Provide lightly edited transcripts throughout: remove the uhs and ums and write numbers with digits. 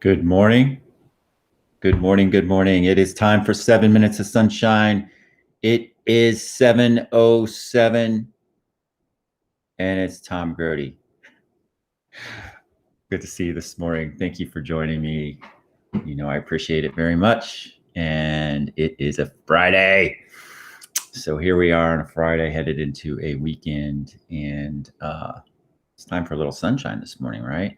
Good morning. Good morning. Good morning. It is time for 7 minutes of sunshine. It is 7:07 and it's Tom Grody. Good to see you this morning. Thank you for joining me. I appreciate it very much. And it is a Friday. So here we are on a Friday headed into a weekend, and it's time for a little sunshine this morning, right?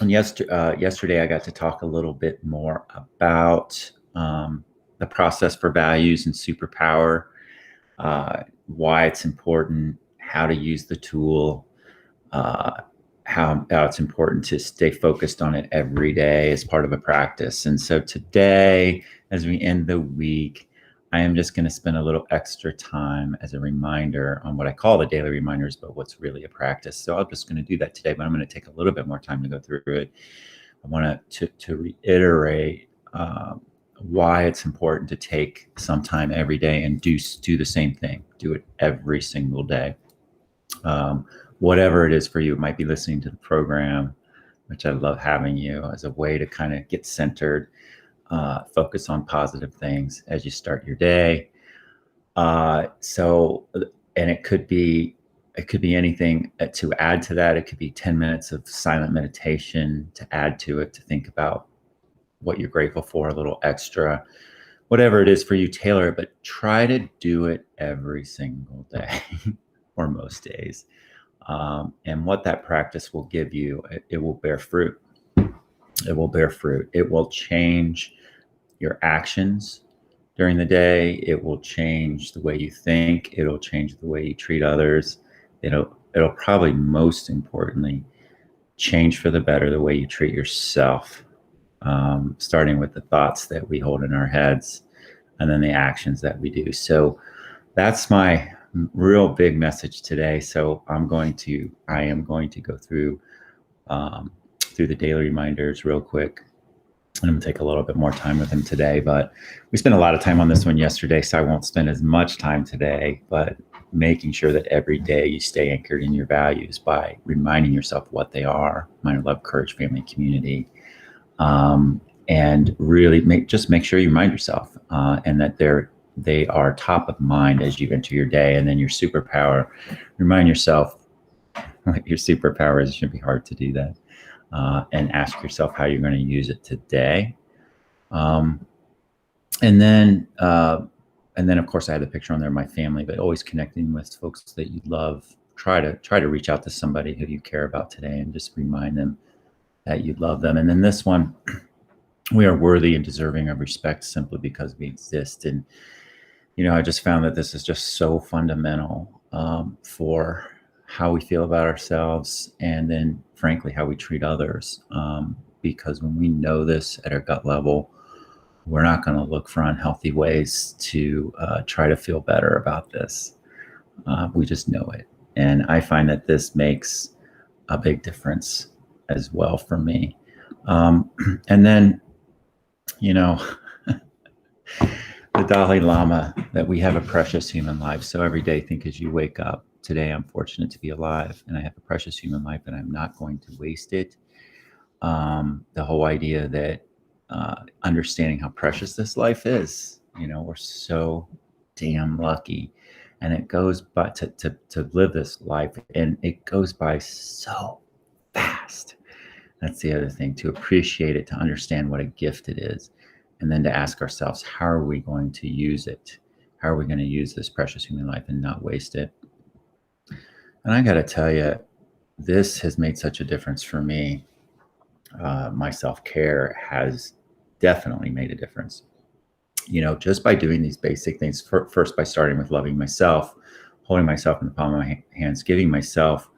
And yesterday, I got to talk a little bit more about the process for values and superpower, why it's important, how to use the tool, how it's important to stay focused on it every day as part of a practice. And so today, as we end the week, I am just going to spend a little extra time as a reminder on what I call the daily reminders, but what's really a practice. So I'm just going to do that today, but I'm going to take a little bit more time to go through it. I want to reiterate why it's important to take some time every day and do the same thing. Do it every single day. Whatever it is for you, it might be listening to the program, which I love having you as a way to kind of get centered. Focus on positive things as you start your day. And it could be anything to add to that. It could be 10 minutes of silent meditation to add to it, to think about what you're grateful for, a little extra, whatever it is for you, tailor it, but try to do it every single day or most days. And what that practice will give you, it will bear fruit. It will bear fruit. It will change your actions during the day. It will change the way you think. It'll change the way you treat others. It'll probably, most importantly, change for the better the way you treat yourself, starting with the thoughts that we hold in our heads and then the actions that we do. So that's my real big message today. So I am going to go through the daily reminders real quick. I'm going to take a little bit more time with him today, but we spent a lot of time on this one yesterday, so I won't spend as much time today, but making sure that every day you stay anchored in your values by reminding yourself what they are: mind, love, courage, family, community. And really make sure you remind yourself and that they are top of mind as you enter your day. And then your superpower, remind yourself what your superpower is. It shouldn't be hard to do that. And ask yourself how you're going to use it today. And then of course I had the picture on there of my family, but always connecting with folks that you love. Try to reach out to somebody who you care about today and just remind them that you love them. And then this one, we are worthy and deserving of respect simply because we exist. And, I just found that this is just so fundamental for how we feel about ourselves, and then frankly how we treat others, because when we know this at our gut level, we're not going to look for unhealthy ways to try to feel better about this. We just know it, and I find that this makes a big difference as well for me. And then the Dalai Lama, that we have a precious human life. So every day, think as you wake up, today I'm fortunate to be alive and I have a precious human life and I'm not going to waste it. The whole idea that understanding how precious this life is, we're so damn lucky, and it goes by to live this life, and it goes by so fast. That's the other thing, to appreciate it, to understand what a gift it is, and then to ask ourselves, how are we going to use it? How are we going to use this precious human life and not waste it? And I got to tell you, this has made such a difference for me. My self-care has definitely made a difference. Just by doing these basic things, first by starting with loving myself, holding myself in the palm of my hands, giving myself,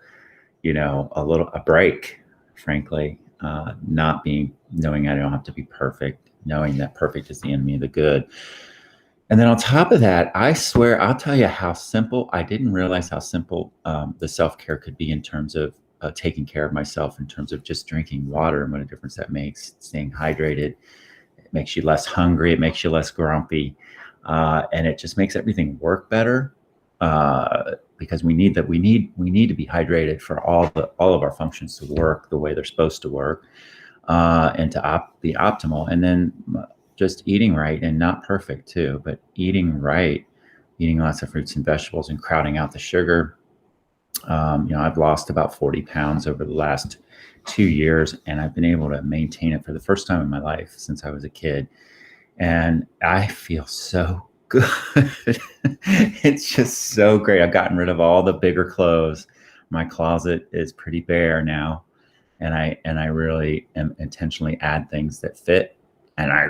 a break, frankly, knowing I don't have to be perfect, knowing that perfect is the enemy of the good. And then on top of that, I swear, I'll tell you how simple, I didn't realize how simple the self-care could be in terms of taking care of myself, in terms of just drinking water and what a difference that makes, staying hydrated. It makes you less hungry. It makes you less grumpy. And it just makes everything work better. because we need that. We need to be hydrated for all of our functions to work the way they're supposed to work, and to be optimal. And then just eating right, and not perfect too, but eating right, eating lots of fruits and vegetables and crowding out the sugar. I've lost about 40 pounds over the last 2 years, and I've been able to maintain it for the first time in my life since I was a kid. And I feel so good. It's just so great. I've gotten rid of all the bigger clothes. My closet is pretty bare now. And I really am intentionally add things that fit. And I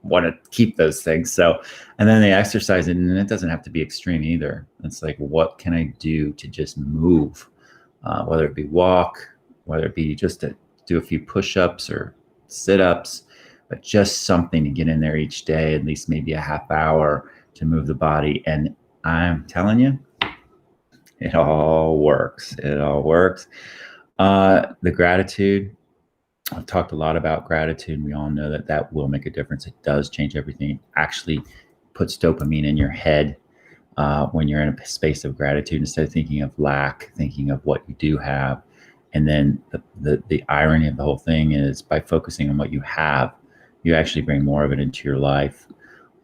want to keep those things. So, and then the exercise, and it doesn't have to be extreme either. It's like, what can I do to just move? Whether it be walk, whether it be just to do a few push-ups or sit-ups, but just something to get in there each day, at least maybe a half hour to move the body. And I'm telling you, it all works. It all works. The gratitude, I've talked a lot about gratitude, and we all know that that will make a difference. It does change everything. It actually puts dopamine in your head when you're in a space of gratitude, instead of thinking of lack, thinking of what you do have. And then the irony of the whole thing is, by focusing on what you have, you actually bring more of it into your life.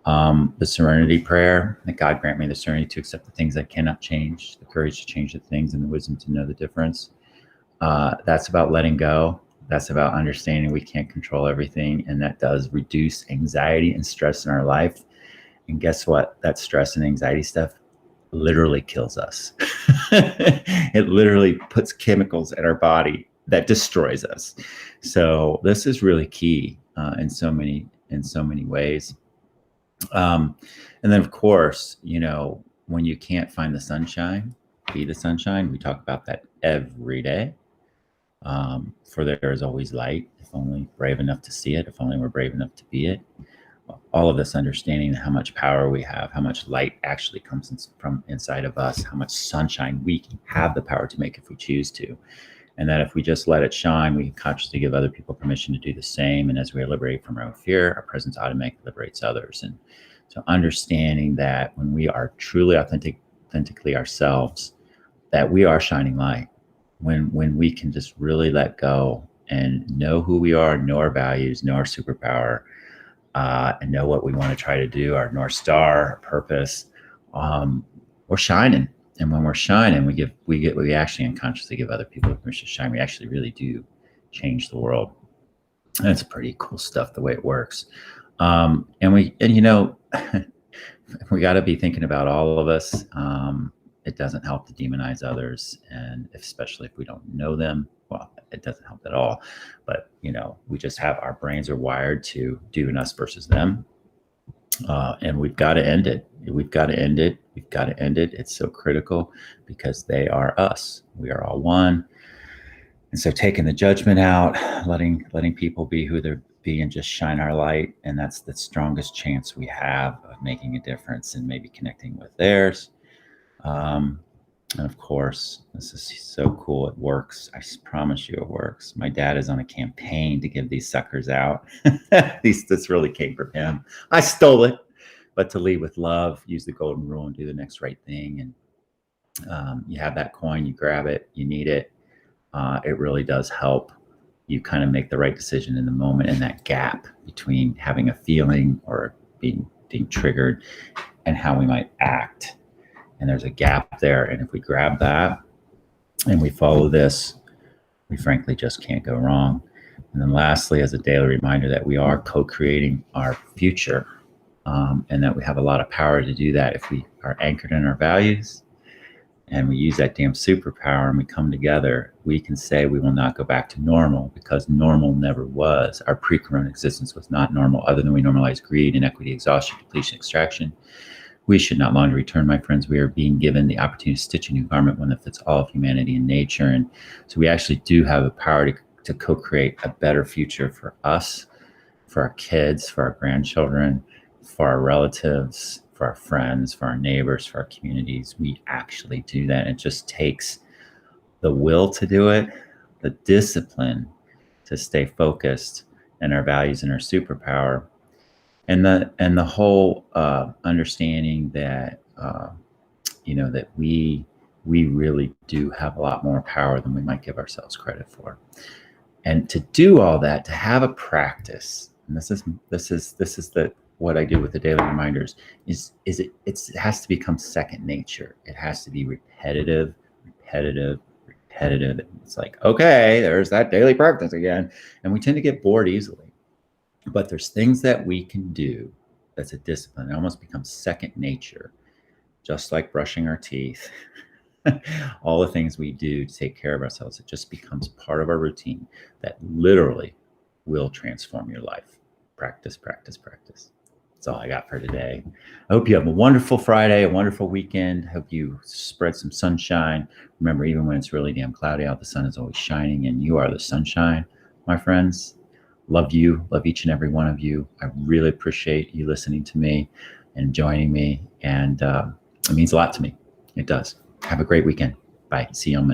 The Serenity Prayer, that God grant me the serenity to accept the things I cannot change, the courage to change the things, and the wisdom to know the difference. That's about letting go. That's about understanding we can't control everything, and that does reduce anxiety and stress in our life. And guess what? That stress and anxiety stuff literally kills us. It literally puts chemicals in our body that destroys us. So this is really key in so many ways. And then, of course, when you can't find the sunshine, be the sunshine. We talk about that every day. For there is always light, if only brave enough to see it, if only we're brave enough to be it. All of this understanding how much power we have, how much light actually comes from inside of us, how much sunshine we have the power to make if we choose to. And that if we just let it shine, we can consciously give other people permission to do the same. And as we are liberated from our own fear, our presence automatically liberates others. And so understanding that when we are truly authentically ourselves, that we are shining light. When we can just really let go and know who we are, know our values, know our superpower, and know what we want to try to do, our North Star, our purpose, we're shining. And when we're shining, we actually unconsciously give other people permission to shine. We actually really do change the world. And it's pretty cool stuff, the way it works. And we got to be thinking about all of us. It doesn't help to demonize others, and especially if we don't know them. Well, it doesn't help at all. But we just have, our brains are wired to do an us versus them, and we've got to end it. We've got to end it. We've got to end it. It's so critical, because they are us. We are all one. And so taking the judgment out, letting people be who they're being, and just shine our light. And that's the strongest chance we have of making a difference and maybe connecting with theirs. And of course, this is so cool. It works. I promise you it works. My dad is on a campaign to give these suckers out. This really came from him. I stole it. But to lead with love, use the golden rule, and do the next right thing. And you have that coin, you grab it, you need it. It really does help you kind of make the right decision in the moment, in that gap between having a feeling or being triggered and how we might act. And there's a gap there. And if we grab that and we follow this, we frankly just can't go wrong. And then lastly, as a daily reminder, that we are co-creating our future, and that we have a lot of power to do that if we are anchored in our values and we use that damn superpower and we come together. We can say we will not go back to normal, because normal never was. Our pre-corona existence was not normal, other than we normalized greed, inequity, exhaustion, depletion, extraction. We should not longer return, my friends. We are being given the opportunity to stitch a new garment, one that fits all of humanity and nature. And so we actually do have the power to co-create a better future for us, for our kids, for our grandchildren, for our relatives, for our friends, for our neighbors, for our communities. We actually do that. It just takes the will to do it, the discipline to stay focused, and our values and our superpower. And the whole understanding that that we really do have a lot more power than we might give ourselves credit for. And to do all that, to have a practice, and this is the what I do with the daily reminders, it has to become second nature. It has to be repetitive. It's like, okay, there's that daily practice again. And we tend to get bored easily. But there's things that we can do that's a discipline. It almost becomes second nature, just like brushing our teeth. All the things we do to take care of ourselves, it just becomes part of our routine that literally will transform your life. Practice, practice, practice. That's all I got for today. I hope you have a wonderful Friday, a wonderful weekend. I hope you spread some sunshine. Remember, even when it's really damn cloudy out, the sun is always shining, and you are the sunshine, my friends. Love you. Love each and every one of you. I really appreciate you listening to me and joining me. And it means a lot to me. It does. Have a great weekend. Bye. See you on Monday.